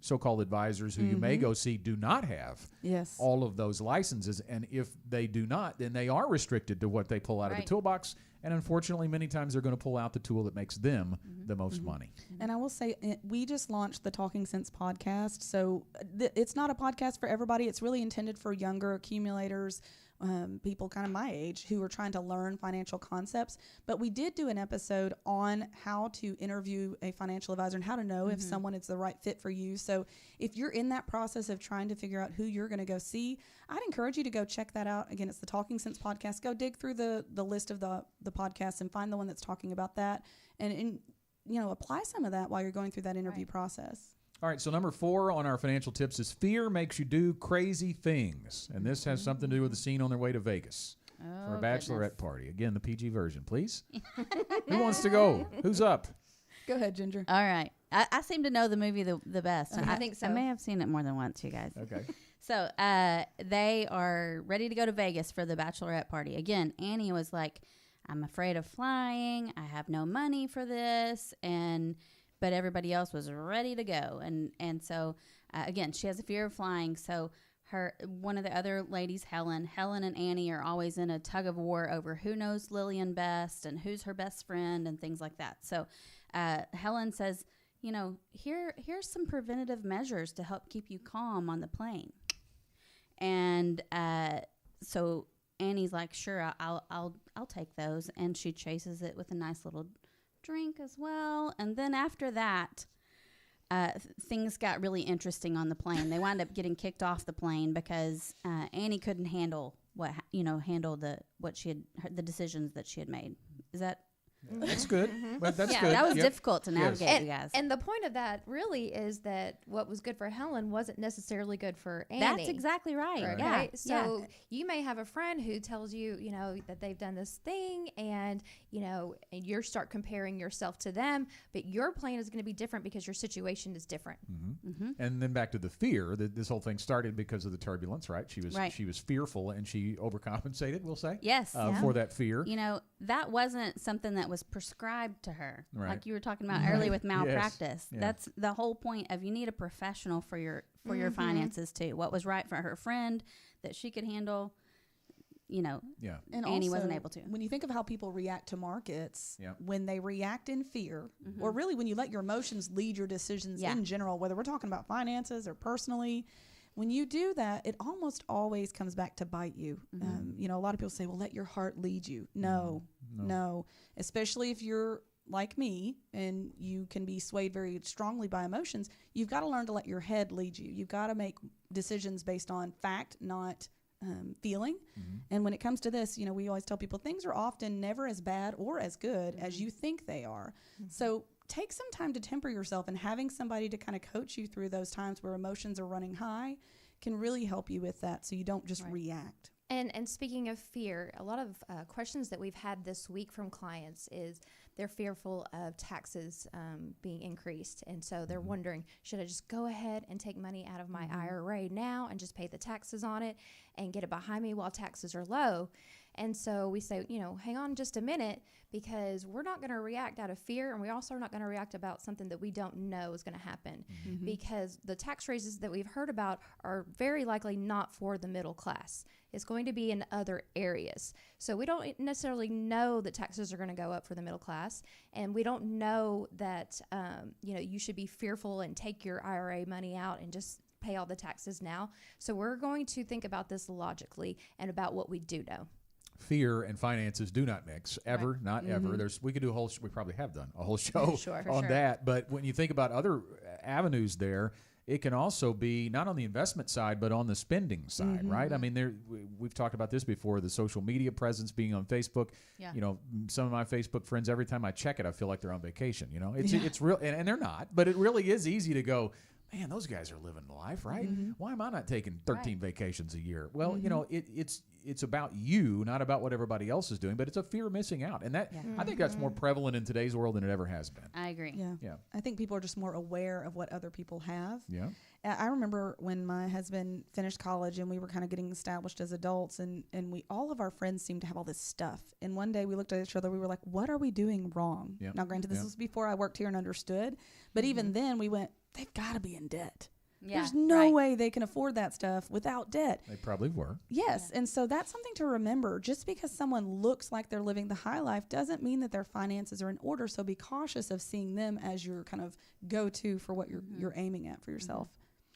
so-called advisors who you may go see do not have Yes. all of those licenses. And if they do not, then they are restricted to what they pull out of the Right. toolbox. And unfortunately, many times they're going to pull out the tool that makes them the most money. And I will say, we just launched the Talking Sense podcast. So it's not a podcast for everybody. It's really intended for younger accumulators, people kind of my age who are trying to learn financial concepts. But we did do an episode on how to interview a financial advisor and how to know if someone is the right fit for you. So if you're in that process of trying to figure out who you're going to go see, I'd encourage you to go check that out. Again, it's the Talking Sense podcast. Go dig through the list of the podcasts and find the one that's talking about that, and apply some of that while you're going through that interview process. All right, so number 4 on our financial tips is fear makes you do crazy things. And this has something to do with the scene on their way to Vegas for a bachelorette party. Again, the PG version, please. Who wants to go? Who's up? Go ahead, Ginger. All right. I seem to know the movie the best. I think so. I may have seen it more than once, you guys. Okay. So they are ready to go to Vegas for the bachelorette party. Again, Annie was like, I'm afraid of flying. I have no money for this. But everybody else was ready to go. And so, again, she has a fear of flying. So one of the other ladies, Helen and Annie are always in a tug of war over who knows Lillian best and who's her best friend and things like that. So Helen says, here's some preventative measures to help keep you calm on the plane. And so Annie's like, sure, I'll take those. And she chases it with a nice little drink as well. And then after that, things got really interesting on the plane. They wound up getting kicked off the plane because Annie couldn't handle the decisions that she had made. Is that That's good. But that's Yeah, good. That was Yep. difficult to navigate, you guys. And the point of that really is that what was good for Helen wasn't necessarily good for Annie. That's exactly right. Okay? Yeah. So you may have a friend who tells you, you know, that they've done this thing and, you know, and you start comparing yourself to them, but your plan is going to be different because your situation is different. And then back to the fear, that this whole thing started because of the turbulence, right? She was fearful, and she overcompensated, we'll say. Yes. For that fear. You know, that wasn't something that was prescribed to her. Right. Like you were talking about earlier with malpractice. Yeah. That's the whole point of, you need a professional for your finances too. What was right for her friend that she could handle, you know, Yeah. And Annie also, wasn't able to. When you think of how people react to markets, Yeah. when they react in fear, or really when you let your emotions lead your decisions in general, whether we're talking about finances or personally, when you do that, it almost always comes back to bite you. You know, a lot of people say, well, let your heart lead you. No. Especially if you're like me and you can be swayed very strongly by emotions, you've got to learn to let your head lead you. You've got to make decisions based on fact, not feeling. And when it comes to this, you know, we always tell people things are often never as bad or as good as you think they are. So take some time to temper yourself, and having somebody to kind of coach you through those times where emotions are running high can really help you with that, so you don't just react. And speaking of fear, a lot of questions that we've had this week from clients is they're fearful of taxes being increased. And so they're wondering, should I just go ahead and take money out of my IRA now and just pay the taxes on it and get it behind me while taxes are low? And so we say, you know, hang on just a minute, because we're not going to react out of fear, and we also are not going to react about something that we don't know is going to happen, because the tax raises that we've heard about are very likely not for the middle class. It's going to be in other areas. So we don't necessarily know that taxes are going to go up for the middle class, and we don't know that, you know, you should be fearful and take your IRA money out and just pay all the taxes now. So we're going to think about this logically and about what we do know. Fear and finances do not mix ever, not ever. We could do we probably have done a whole show on that. But when you think about other avenues there, it can also be not on the investment side, but on the spending side, right? I mean, we've talked about this before, the social media presence being on Facebook. Yeah. You know, some of my Facebook friends, every time I check it, I feel like they're on vacation. You know, it's real, and they're not, but it really is easy to go, man, those guys are living life, right? Why am I not taking 13 vacations a year? Well, you know, it's about you, not about what everybody else is doing, but it's a fear of missing out. And that I think that's more prevalent in today's world than it ever has been. I agree. Yeah. I think people are just more aware of what other people have. Yeah. I remember when my husband finished college and we were kind of getting established as adults, and all of our friends seemed to have all this stuff. And one day we looked at each other, we were like, what are we doing wrong? Yep. Now, granted, this was before I worked here and understood, but even then we went, they've got to be in debt. Yeah, There's no way they can afford that stuff without debt. They probably were. Yes. And so that's something to remember. Just because someone looks like they're living the high life doesn't mean that their finances are in order. So be cautious of seeing them as your kind of go-to for what you're aiming at for yourself.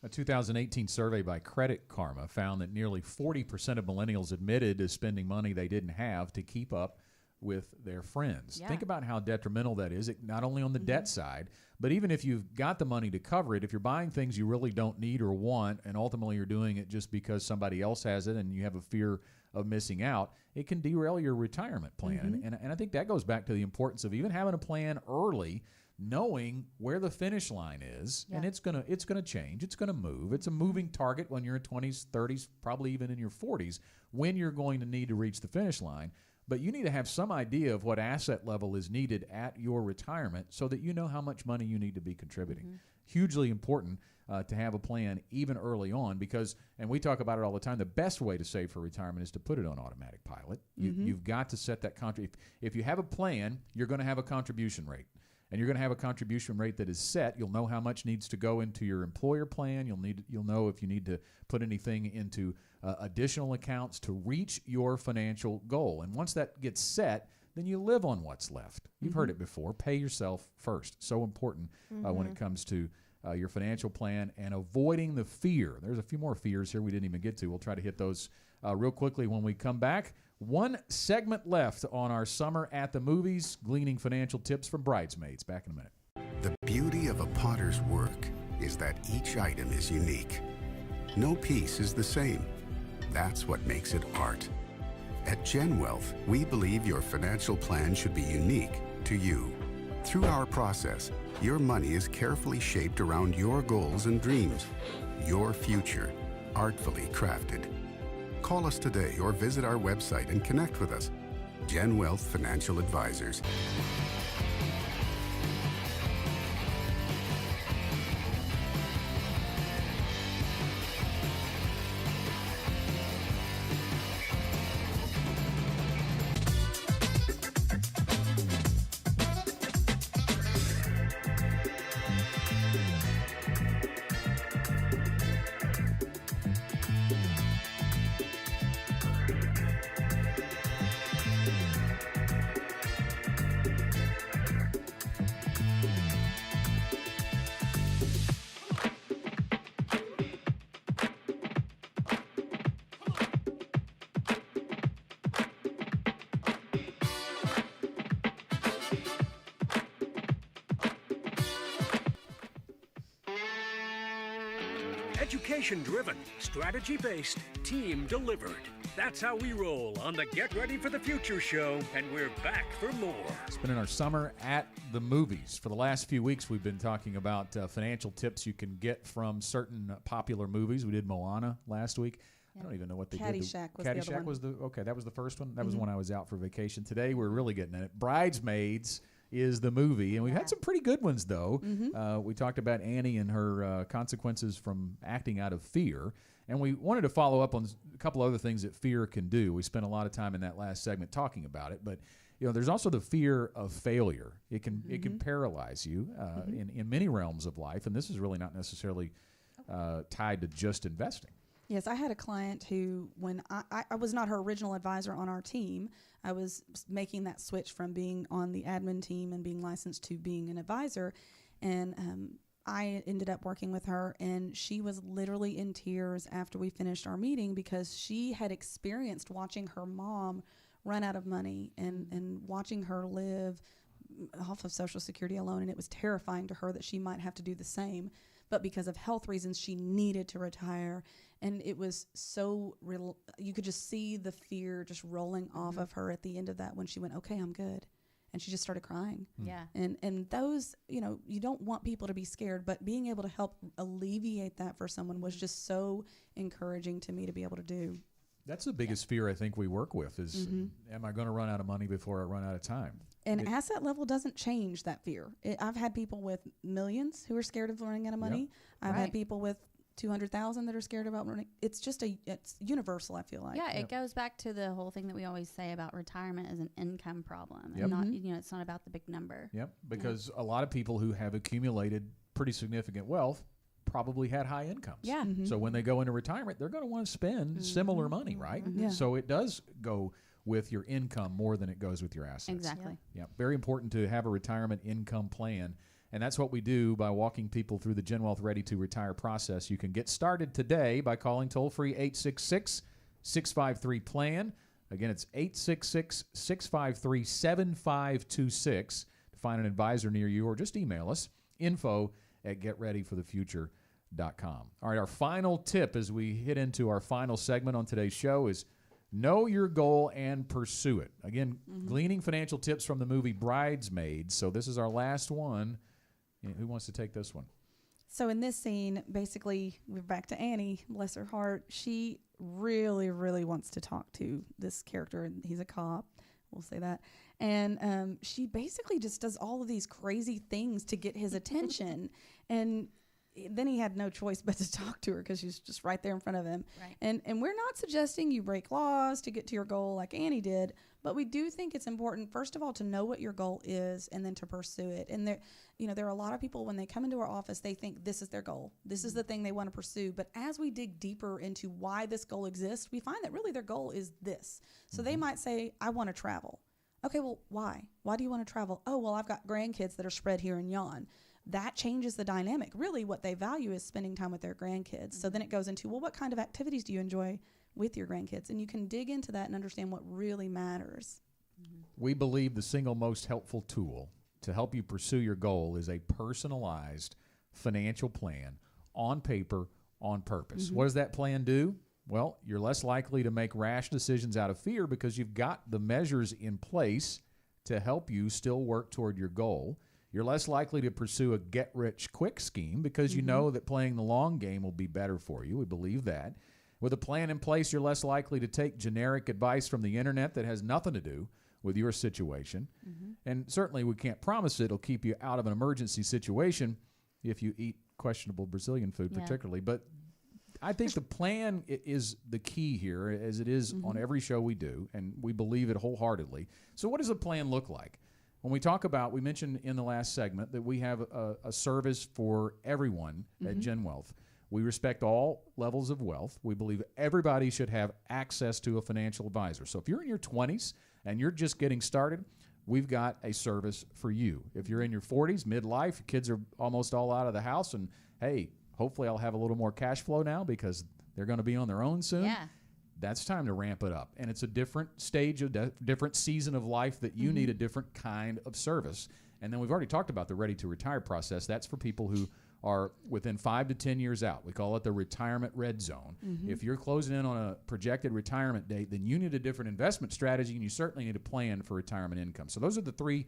A 2018 survey by Credit Karma found that nearly 40% of millennials admitted to spending money they didn't have to keep up with their friends. Yeah. Think about how detrimental that is, not only on the debt side, but even if you've got the money to cover it, if you're buying things you really don't need or want, and ultimately you're doing it just because somebody else has it and you have a fear of missing out, it can derail your retirement plan. And I think that goes back to the importance of even having a plan early, knowing where the finish line is, and it's gonna change, it's gonna move. It's a moving target when you're in 20s, 30s, probably even in your 40s, when you're going to need to reach the finish line. But you need to have some idea of what asset level is needed at your retirement so that you know how much money you need to be contributing. Hugely important to have a plan even early on, because, and we talk about it all the time, the best way to save for retirement is to put it on automatic pilot. You've got to set that if you have a plan, you're going to have a contribution rate. And you're going to have a contribution rate that is set. You'll know how much needs to go into your employer plan. You'll know if you need to put anything into additional accounts to reach your financial goal. And once that gets set, then you live on what's left. You've heard it before. Pay yourself first. So important when it comes to your financial plan and avoiding the fear. There's a few more fears here we didn't even get to. We'll try to hit those real quickly when we come back. One segment left on our Summer at the Movies, gleaning financial tips from Bridesmaids. Back in a minute. The beauty of a potter's work is that each item is unique. No piece is the same. That's what makes it art. At GenWealth, we believe your financial plan should be unique, to you. Through our process, your money is carefully shaped around your goals and dreams. Your future, artfully crafted. Call us today or visit our website and connect with us. GenWealth Financial Advisors. Education-driven, strategy-based, team-delivered. That's how we roll on the Get Ready for the Future show, and we're back for more. Spending our summer at the movies. For the last few weeks, we've been talking about financial tips you can get from certain popular movies. We did Moana last week. I don't even know what they did. Caddyshack was the other Caddyshack one. was okay, that was the first one. That was when I was out for vacation. Today, we're really getting at it. Bridesmaids is the movie, and we've had some pretty good ones, though. We talked about Annie and her consequences from acting out of fear, and we wanted to follow up on a couple other things that fear can do. We spent a lot of time in that last segment talking about it, but there's also the fear of failure. It can paralyze you in many realms of life, and this is really not necessarily tied to just investing. Yes, I had a client who, when I was not her original advisor on our team, I was making that switch from being on the admin team and being licensed to being an advisor, and I ended up working with her, and she was literally in tears after we finished our meeting because she had experienced watching her mom run out of money and watching her live off of Social Security alone, and it was terrifying to her that she might have to do the same. But because of health reasons, she needed to retire. And it was so real. You could just see the fear just rolling off of her at the end of that when she went, okay, I'm good. And she just started crying. Yeah. And those, you don't want people to be scared, but being able to help alleviate that for someone was just so encouraging to me to be able to do. That's the biggest fear I think we work with is, am I going to run out of money before I run out of time? And asset level doesn't change that fear. I've had people with millions who are scared of running out of money. I've had people with 200,000 that are scared about running. It's universal, I feel like. Yeah, it goes back to the whole thing that we always say about retirement as an income problem. And not, it's not about the big number. Yep, because a lot of people who have accumulated pretty significant wealth probably had high incomes. Yeah. So when they go into retirement, they're going to want to spend similar money, right? Yeah. So it does go with your income more than it goes with your assets. Exactly. Yeah. Very important to have a retirement income plan. And that's what we do by walking people through the GenWealth Ready to Retire process. You can get started today by calling toll-free 866-653-PLAN. Again, it's 866-653-7526 to find an advisor near you, or just email us, info@getreadyforthefuture.com. All right, our final tip as we hit into our final segment on today's show is know your goal and pursue it. Again, gleaning financial tips from the movie Bridesmaids. So this is our last one. Who wants to take this one? So in this scene, basically, we're back to Annie, bless her heart. She really, really wants to talk to this character, and he's a cop. We'll say that. And she basically just does all of these crazy things to get his attention. And then he had no choice but to talk to her because she's just right there in front of him. Right. And we're not suggesting you break laws to get to your goal like Annie did, but we do think it's important, first of all, to know what your goal is and then to pursue it. And there are a lot of people, when they come into our office, they think this is their goal. This is the thing they want to pursue. But as we dig deeper into why this goal exists, we find that really their goal is this. So they might say, I want to travel. Okay, well, why? Why do you want to travel? Oh, well, I've got grandkids that are spread here and yon. That changes the dynamic. Really, what they value is spending time with their grandkids. So then it goes into, well, what kind of activities do you enjoy with your grandkids? And you can dig into that and understand what really matters. We believe the single most helpful tool to help you pursue your goal is a personalized financial plan on paper, on purpose. What does that plan do? Well, you're less likely to make rash decisions out of fear because you've got the measures in place to help you still work toward your goal. You're less likely to pursue a get-rich-quick scheme because you know that playing the long game will be better for you. We believe that. With a plan in place, you're less likely to take generic advice from the internet that has nothing to do with your situation. And certainly we can't promise it'll keep you out of an emergency situation if you eat questionable Brazilian food particularly. But I think the plan is the key here, as it is on every show we do, and we believe it wholeheartedly. So what does a plan look like? When we talk about, we mentioned in the last segment that we have a service for everyone at GenWealth. We respect all levels of wealth. We believe everybody should have access to a financial advisor. So if you're in your 20s and you're just getting started, we've got a service for you. If you're in your 40s, midlife, your kids are almost all out of the house, and hey, hopefully I'll have a little more cash flow now because they're going to be on their own soon. Yeah. That's time to ramp it up. And it's a different stage of different season of life that you need a different kind of service. And then we've already talked about the ready to retire process. That's for people who are within 5 to 10 years out. We call it the retirement red zone. If you're closing in on a projected retirement date, then you need a different investment strategy, and you certainly need a plan for retirement income. So those are the three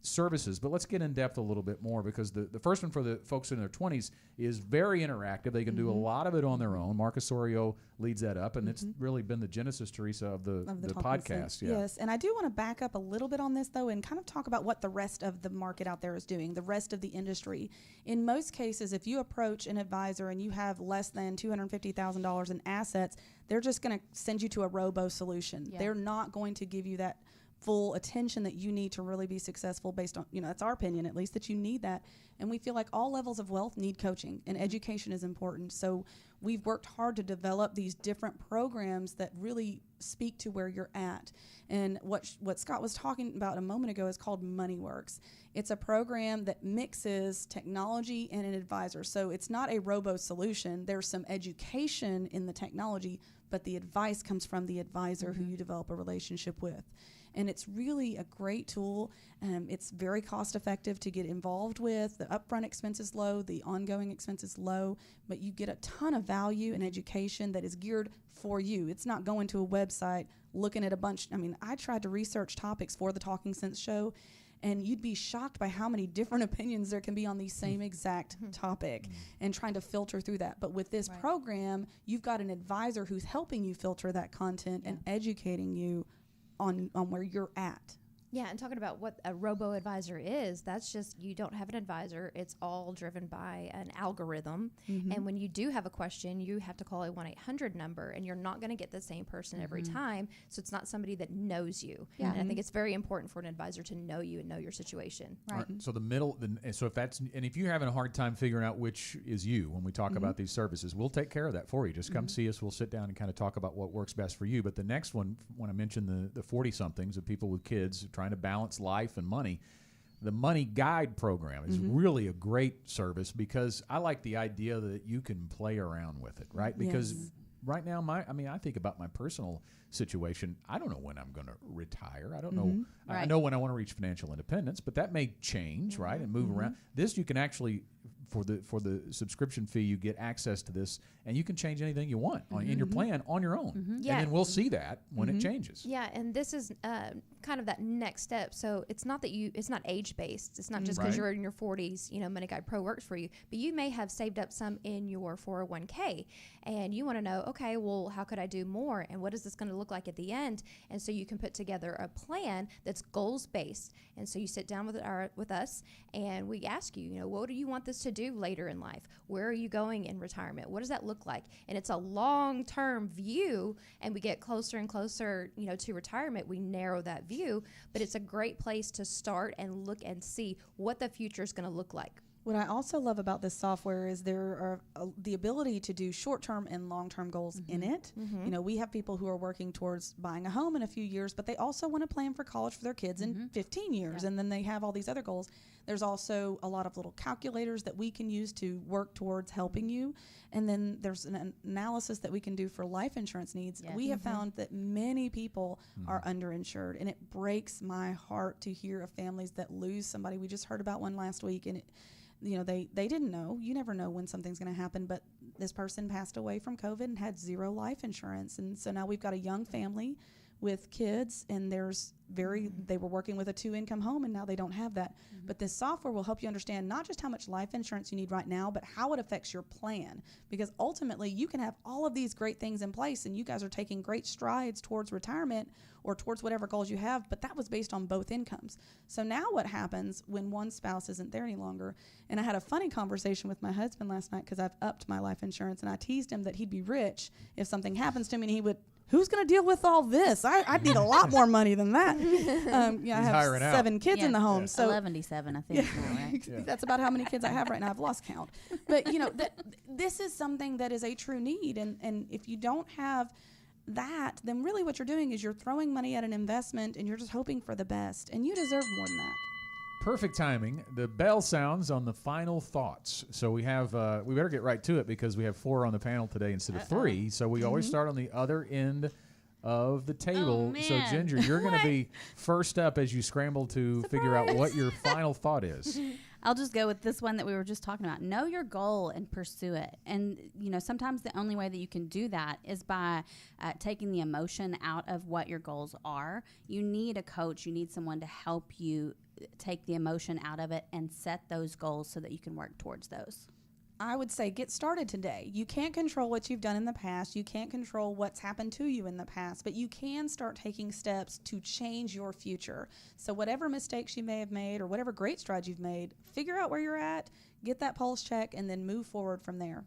services, but let's get in depth a little bit more, because the first one for the folks in their 20s is very interactive. They can do a lot of it on their own. Mark Osorio leads that up, and it's really been the genesis, Teresa, of the podcast. Yes, and I do want to back up a little bit on this, though, and kind of talk about what the rest of the market out there is doing, the rest of the industry. In most cases, if you approach an advisor and you have less than $250,000 in assets, they're just going to send you to a robo solution. Yeah. They're not going to give you that full attention that you need to really be successful, based on, that's our opinion at least, that you need that. And we feel like all levels of wealth need coaching, and education is important. So we've worked hard to develop these different programs that really speak to where you're at. And what Scott was talking about a moment ago is called MoneyWorks. It's a program that mixes technology and an advisor. So it's not a robo solution. There's some education in the technology, but the advice comes from the advisor who you develop a relationship with. And it's really a great tool. It's very cost effective to get involved with. The upfront expense is low, the ongoing expense is low, but you get a ton of value and education that is geared for you. It's not going to a website, looking at a bunch. I tried to research topics for the Talking Sense show, and you'd be shocked by how many different opinions there can be on the same exact topic, and trying to filter through that. But with this program, you've got an advisor who's helping you filter that content and educating you on where you're at. Yeah, and talking about what a robo-advisor is, that's just, you don't have an advisor. It's all driven by an algorithm. And when you do have a question, you have to call a 1-800 number, and you're not going to get the same person every time. So it's not somebody that knows you. Yeah. And I think it's very important for an advisor to know you and know your situation. Right. So if you're having a hard time figuring out which is you when we talk about these services, we'll take care of that for you. Just come see us. We'll sit down and kind of talk about what works best for you. But the next one, when I mentioned the 40-somethings, of people with kids trying to balance life and money, the Money Guide program is really a great service, because I like the idea that you can play around with it, right? Because right now, I think about my personal situation. I don't know when I'm going to retire. I don't know. I know when I want to reach financial independence, but that may change, right, and move around. This, you can actually, for the subscription fee, you get access to this, and you can change anything you want in your plan on your own. Yeah. And then we'll see that when it changes. Yeah, and this is kind of that next step. So it's not age-based. It's not just because you're in your 40s, Money Guide Pro works for you. But you may have saved up some in your 401k, and you want to know, okay, well, how could I do more? And what is this going to look like at the end? And so you can put together a plan that's goals-based. And so you sit down with us, and we ask you, what do you want this to do later in life? Where are you going in retirement? What does that look like? And it's a long-term view, and we get closer and closer, to retirement. We narrow that view, but it's a great place to start and look and see what the future is going to look like. What I also love about this software is there are the ability to do short-term and long-term goals in it. We have people who are working towards buying a home in a few years, but they also want to plan for college for their kids in 15 years, and then they have all these other goals. There's also a lot of little calculators that we can use to work towards helping you. And then there's an analysis that we can do for life insurance needs. Yes. We have found that many people are underinsured, and it breaks my heart to hear of families that lose somebody. We just heard about one last week, and they didn't know. You never know when something's going to happen, but this person passed away from COVID and had zero life insurance. And so now we've got a young family with kids, and they were working with a 2-income home, and now they don't have that. But this software will help you understand not just how much life insurance you need right now, but how it affects your plan. Because ultimately, you can have all of these great things in place, and you guys are taking great strides towards retirement or towards whatever goals you have, but that was based on both incomes. So now what happens when one spouse isn't there any longer? And I had a funny conversation with my husband last night because I've upped my life insurance, and I teased him that he'd be rich if something happens to me, and he would, who's going to deal with all this? I'd need a lot more money than that. I have 7 kids in the home. So 77, I think. Now, right? That's about how many kids I have right now. I've lost count. But, this is something that is a true need. And if you don't have that, then really what you're doing is you're throwing money at an investment, and you're just hoping for the best. And you deserve more than that. Perfect timing. The bell sounds on the final thoughts. So we have, we better get right to it because we have 4 on the panel today instead of 3. So we always start on the other end of the table. Oh, so Ginger, you're going to be first up as you scramble to figure out what your final thought is. I'll just go with this one that we were just talking about. Know your goal and pursue it. And, sometimes the only way that you can do that is by taking the emotion out of what your goals are. You need a coach. You need someone to help you take the emotion out of it and set those goals so that you can work towards those. I would say get started today. You can't control what you've done in the past. You can't control what's happened to you in the past, but you can start taking steps to change your future. So whatever mistakes you may have made or whatever great strides you've made, figure out where you're at, get that pulse check, and then move forward from there.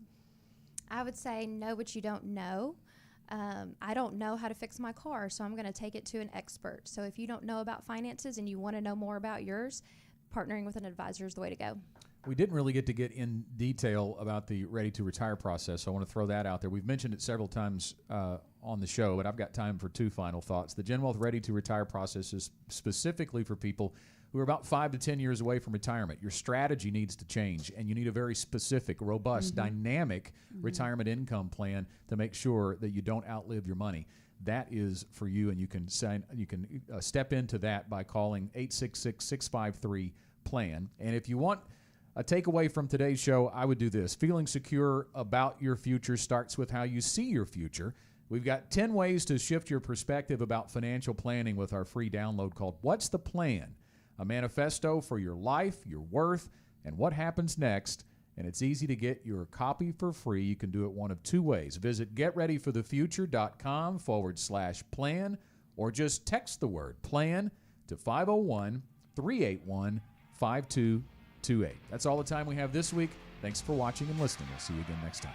I would say know what you don't know. I don't know how to fix my car, so I'm going to take it to an expert. So if you don't know about finances and you want to know more about yours, partnering with an advisor is the way to go. We didn't really get in detail about the Ready to Retire process, so I want to throw that out there. We've mentioned it several times on the show, but I've got time for 2 final thoughts. The GenWealth Ready to Retire process is specifically for people who are about 5 to 10 years away from retirement. Your strategy needs to change, and you need a very specific, robust, dynamic retirement income plan to make sure that you don't outlive your money. That is for you, and you can step into that by calling 866-653-PLAN. And if you want a takeaway from today's show, I would do this. Feeling secure about your future starts with how you see your future. We've got 10 ways to shift your perspective about financial planning with our free download called What's the Plan? A manifesto for your life, your worth, and what happens next. And it's easy to get your copy for free. You can do it one of 2 ways. Visit getreadyforthefuture.com/plan or just text the word PLAN to 501-381-5228. That's all the time we have this week. Thanks for watching and listening. We'll see you again next time.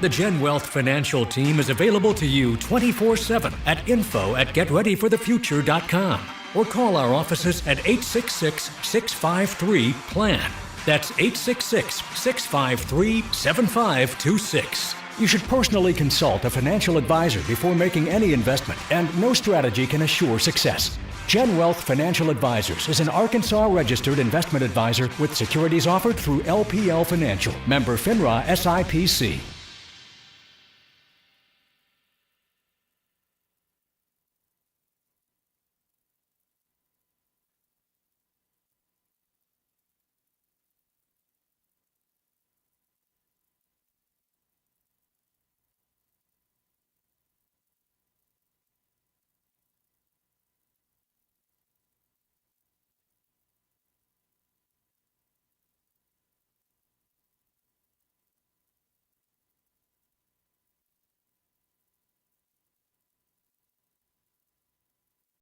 The GenWealth Financial Team is available to you 24/7 at info@getreadyforthefuture.com or call our offices at 866-653-PLAN. That's 866-653-7526. You should personally consult a financial advisor before making any investment, and no strategy can assure success. GenWealth Financial Advisors is an Arkansas-registered investment advisor with securities offered through LPL Financial, member FINRA SIPC.